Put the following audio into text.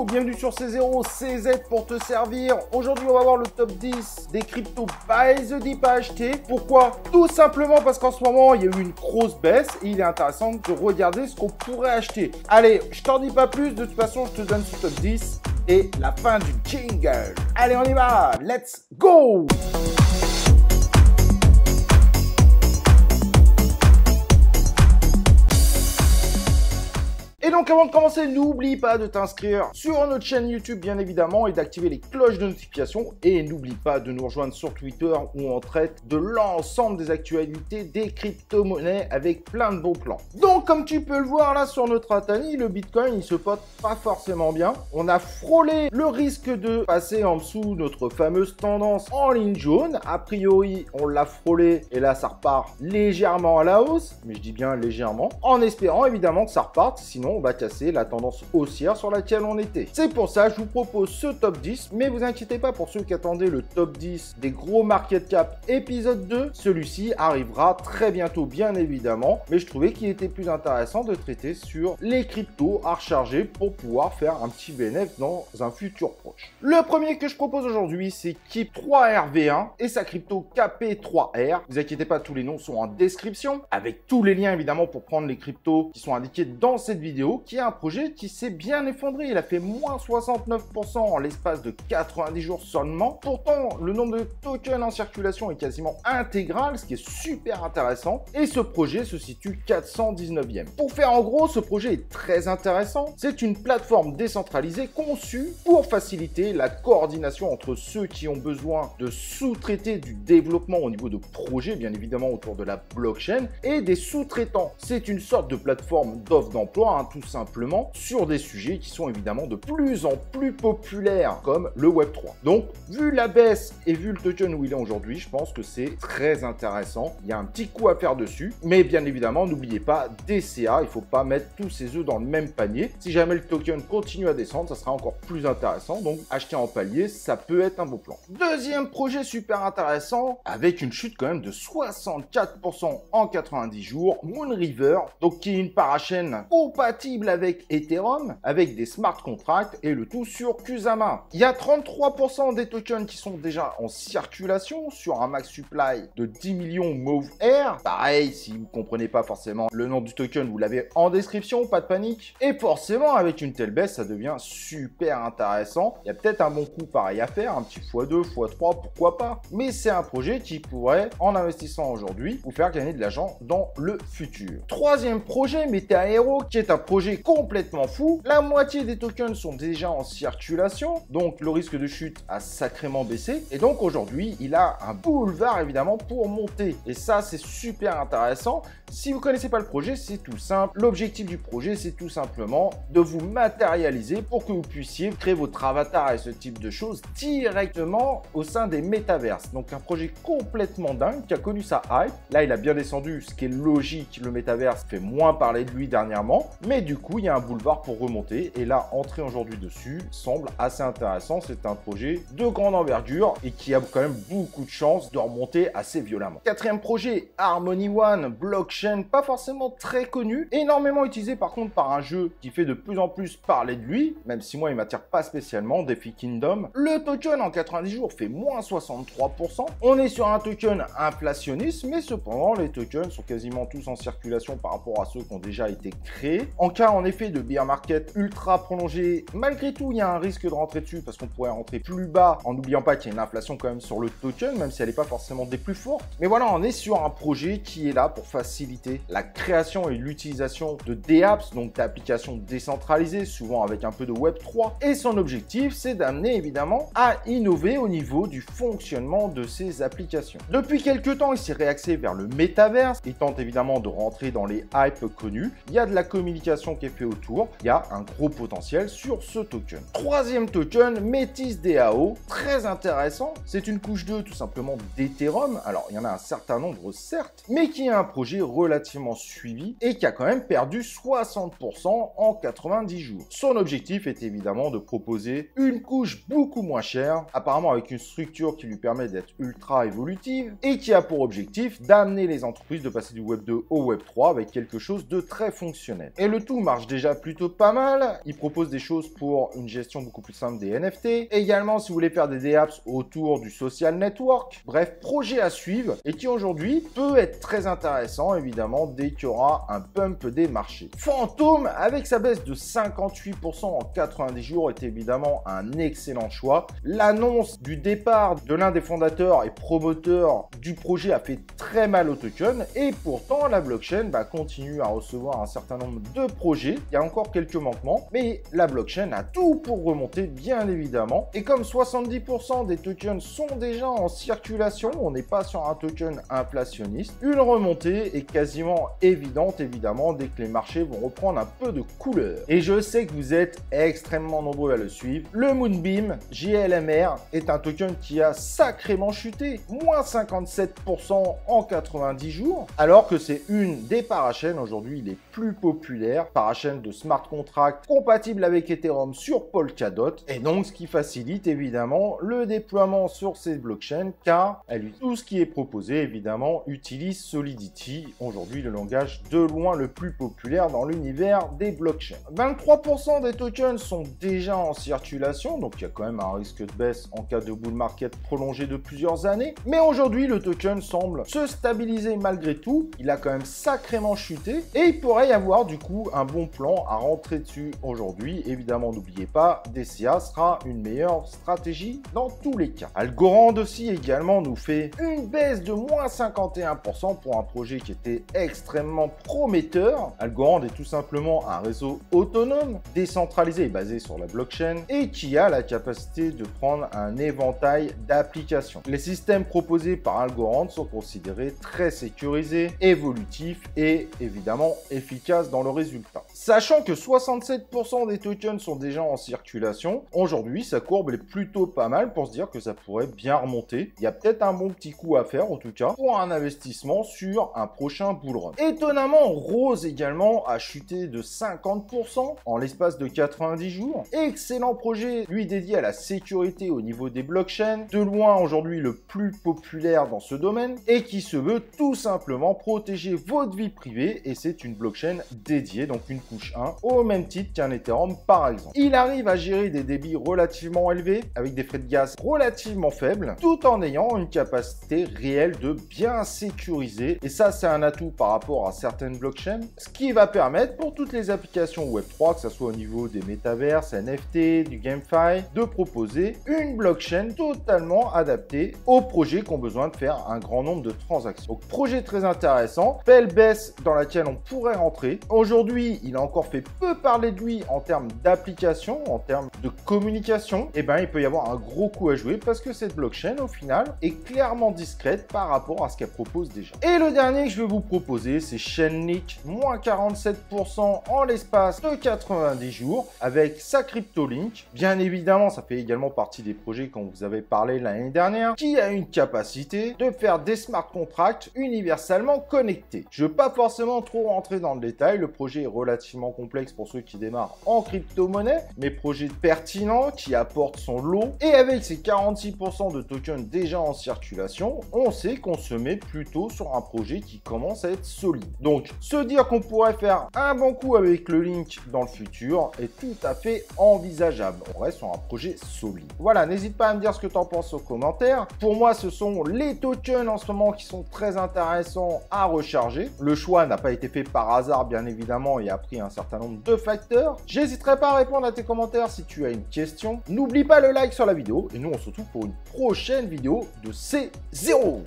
bienvenue sur C0, CZ pour te servir. Aujourd'hui, on va voir le top 10 des cryptos by the dip à acheter. Pourquoi? Tout simplement parce qu'en ce moment, il y a eu une grosse baisse et il est intéressant de regarder ce qu'on pourrait acheter. Allez, je t'en dis pas plus, de toute façon, je te donne ce top 10 et la fin du jingle. Allez, on y va, let's go! Et donc avant de commencer, n'oublie pas de t'inscrire sur notre chaîne YouTube bien évidemment et d'activer les cloches de notification. Et n'oublie pas de nous rejoindre sur Twitter où on traite de l'ensemble des actualités des crypto-monnaies avec plein de bons plans. Donc comme tu peux le voir là sur notre Atani, le Bitcoin il se porte pas forcément bien. On a frôlé le risque de passer en dessous notre fameuse tendance en ligne jaune. A priori on l'a frôlé et là ça repart légèrement à la hausse. Mais je dis bien légèrement. En espérant évidemment que ça reparte, sinon on va casser la tendance haussière sur laquelle on était. C'est pour ça que je vous propose ce top 10, mais vous inquiétez pas pour ceux qui attendaient le top 10 des gros market cap épisode 2, celui-ci arrivera très bientôt bien évidemment, mais je trouvais qu'il était plus intéressant de traiter sur les cryptos à recharger pour pouvoir faire un petit bénéfice dans un futur proche. Le premier que je propose aujourd'hui, c'est Keep3RV1 et sa crypto KP3R. Vous inquiétez pas, tous les noms sont en description, avec tous les liens évidemment pour prendre les cryptos qui sont indiqués dans cette vidéo, qui est un projet qui s'est bien effondré. Il a fait moins 69% en l'espace de 90 jours seulement. Pourtant, le nombre de tokens en circulation est quasiment intégral, ce qui est super intéressant. Et ce projet se situe 419e. Pour faire en gros, ce projet est très intéressant. C'est une plateforme décentralisée conçue pour faciliter la coordination entre ceux qui ont besoin de sous-traiter du développement au niveau de projets, bien évidemment autour de la blockchain, et des sous-traitants. C'est une sorte de plateforme d'offre d'emploi, tout simplement, sur des sujets qui sont évidemment de plus en plus populaires, comme le Web3. Donc, vu la baisse et vu le token où il est aujourd'hui, je pense que c'est très intéressant. Il y a un petit coup à faire dessus, mais bien évidemment, n'oubliez pas DCA, il ne faut pas mettre tous ses œufs dans le même panier. Si jamais le token continue à descendre, ça sera encore plus intéressant, donc acheter en palier, ça peut être un beau plan. Deuxième projet super intéressant, avec une chute quand même de 64% en 90 jours, Moonriver, donc qui est une parachaîne compatible avec Ethereum, avec des smart contracts et le tout sur Kusama. Il y a 33% des tokens qui sont déjà en circulation sur un max supply de 10 millions Move Air. Pareil, si vous ne comprenez pas forcément le nom du token, vous l'avez en description, pas de panique. Et forcément, avec une telle baisse, ça devient super intéressant. Il y a peut-être un bon coup pareil à faire, un petit x2, x3, pourquoi pas. Mais c'est un projet qui pourrait, en investissant aujourd'hui, vous faire gagner de l'argent dans le futur. Troisième projet, Metaero, qui est un projet complètement fou. La moitié des tokens sont déjà en circulation, donc le risque de chute a sacrément baissé. Et donc aujourd'hui, il a un boulevard évidemment pour monter. Et ça, c'est super intéressant. Si vous ne connaissez pas le projet, c'est tout simple. L'objectif du projet, c'est tout simplement de vous matérialiser pour que vous puissiez créer votre avatar et ce type de choses directement au sein des métaverses. Donc un projet complètement dingue qui a connu sa hype. Là, il a bien descendu, ce qui est logique. Le métaverse fait moins parler de lui dernièrement, mais du coup, il y a un boulevard pour remonter. Et là, entrer aujourd'hui dessus semble assez intéressant. C'est un projet de grande envergure et qui a quand même beaucoup de chances de remonter assez violemment. Quatrième projet, Harmony One, blockchain, pas forcément très connu, énormément utilisé par contre par un jeu qui fait de plus en plus parler de lui, même si moi il m'attire pas spécialement, DeFi Kingdom. Le token en 90 jours fait moins 63%. On est sur un token inflationniste, mais cependant les tokens sont quasiment tous en circulation par rapport à ceux qui ont déjà été créés. En cas en effet de bear market ultra prolongé, malgré tout il y a un risque de rentrer dessus parce qu'on pourrait rentrer plus bas en n'oubliant pas qu'il y a une inflation quand même sur le token, même si elle n'est pas forcément des plus fortes. Mais voilà, on est sur un projet qui est là pour faciliter la création et l'utilisation de dApps, donc d'applications décentralisées, souvent avec un peu de Web3. Et son objectif, c'est d'amener évidemment à innover au niveau du fonctionnement de ces applications. Depuis quelques temps, il s'est réaxé vers le métaverse. Il tente évidemment de rentrer dans les hypes connus. Il y a de la communication qui est fait autour, il y a un gros potentiel sur ce token. Troisième token, Métis DAO, très intéressant. C'est une couche 2 tout simplement d'Ethereum. Alors, il y en a un certain nombre certes, mais qui est un projet relativement suivi et qui a quand même perdu 60% en 90 jours. Son objectif est évidemment de proposer une couche beaucoup moins chère, apparemment avec une structure qui lui permet d'être ultra évolutive et qui a pour objectif d'amener les entreprises de passer du Web 2 au Web 3 avec quelque chose de très fonctionnel. Et le tout marche déjà plutôt pas mal. Il propose des choses pour une gestion beaucoup plus simple des NFT. Également, si vous voulez faire des dApps autour du social network. Bref, projet à suivre et qui aujourd'hui peut être très intéressant, évidemment, dès qu'il y aura un pump des marchés. Phantom, avec sa baisse de 58% en 90 jours, est évidemment un excellent choix. L'annonce du départ de l'un des fondateurs et promoteurs du projet a fait très mal au token et pourtant la blockchain continue à recevoir un certain nombre de projets. Il y a encore quelques manquements, mais la blockchain a tout pour remonter, bien évidemment. Et comme 70% des tokens sont déjà en circulation, on n'est pas sur un token inflationniste, une remontée est quasiment évidente, évidemment, dès que les marchés vont reprendre un peu de couleur. Et je sais que vous êtes extrêmement nombreux à le suivre. Le Moonbeam JLMR est un token qui a sacrément chuté, moins 57% en 90 jours, alors que c'est une des parachaînes aujourd'hui les plus populaires, parachaîne de smart contract compatible avec Ethereum sur Polkadot, et donc ce qui facilite évidemment le déploiement sur ces blockchains, car tout ce qui est proposé évidemment utilise Solidity, aujourd'hui le langage de loin le plus populaire dans l'univers des blockchains. 23% des tokens sont déjà en circulation, donc il y a quand même un risque de baisse en cas de bull market prolongé de plusieurs années, mais aujourd'hui le token semble se stabiliser malgré tout. Il a quand même sacrément chuté et il pourrait y avoir du coup un bon plan à rentrer dessus aujourd'hui. Évidemment, n'oubliez pas, DCA sera une meilleure stratégie dans tous les cas. Algorand aussi également nous fait une baisse de moins 51% pour un projet qui était extrêmement prometteur. Algorand est tout simplement un réseau autonome, décentralisé et basé sur la blockchain et qui a la capacité de prendre un éventail d'applications. Les systèmes proposés par Algorand sont considérés très sécurisés, évolutifs et évidemment efficaces dans le résultat. Sachant que 67% des tokens sont déjà en circulation, aujourd'hui sa courbe est plutôt pas mal pour se dire que ça pourrait bien remonter. Il y a peut-être un bon petit coup à faire en tout cas pour un investissement sur un prochain bull run. Étonnamment, Rose également a chuté de 50% en l'espace de 90 jours. Excellent projet, lui dédié à la sécurité au niveau des blockchains, de loin aujourd'hui le plus populaire dans ce domaine et qui se veut tout simplement protéger votre vie privée, et c'est une blockchain dédiée, donc une couche 1, au même titre qu'un Ethereum par exemple. Il arrive à gérer des débits relativement élevés avec des frais de gaz relativement faibles tout en ayant une capacité réelle de bien sécuriser, et ça c'est un atout par rapport à certaines blockchains, ce qui va permettre pour toutes les applications Web3, que ce soit au niveau des métaverses, NFT, du GameFi, de proposer une blockchain totalement adaptée aux projets qui ont besoin de faire un grand nombre de transactions. Donc projet très intéressant, belle baisse dans laquelle on pourrait rentrer. Aujourd'hui, il a encore fait peu parler de lui en termes d'application, en termes de communication. Et ben, il peut y avoir un gros coup à jouer parce que cette blockchain, au final, est clairement discrète par rapport à ce qu'elle propose déjà. Et le dernier que je vais vous proposer, c'est Chainlink, moins 47% en l'espace de 90 jours avec sa CryptoLink. Bien évidemment, ça fait également partie des projets qu'on vous avait parlé l'année dernière, qui a une capacité de faire des smart contracts universellement connectés. Je ne veux pas forcément trop rentrer dans le détail, le projet est relativement complexe pour ceux qui démarrent en crypto-monnaie, mais projet pertinent qui apporte son lot, et avec ses 46% de tokens déjà en circulation, on sait qu'on se met plutôt sur un projet qui commence à être solide. Donc, se dire qu'on pourrait faire un bon coup avec le Link dans le futur est tout à fait envisageable. On reste sur un projet solide. Voilà, n'hésite pas à me dire ce que tu en penses aux commentaires. Pour moi, ce sont les tokens en ce moment qui sont très intéressants à recharger. Le choix n'a pas été fait par hasard, bien évidemment, et a pris un certain nombre de facteurs. J'hésiterai pas à répondre à tes commentaires si tu as une question. N'oublie pas le like sur la vidéo, et nous, on se retrouve pour une prochaine vidéo de C0.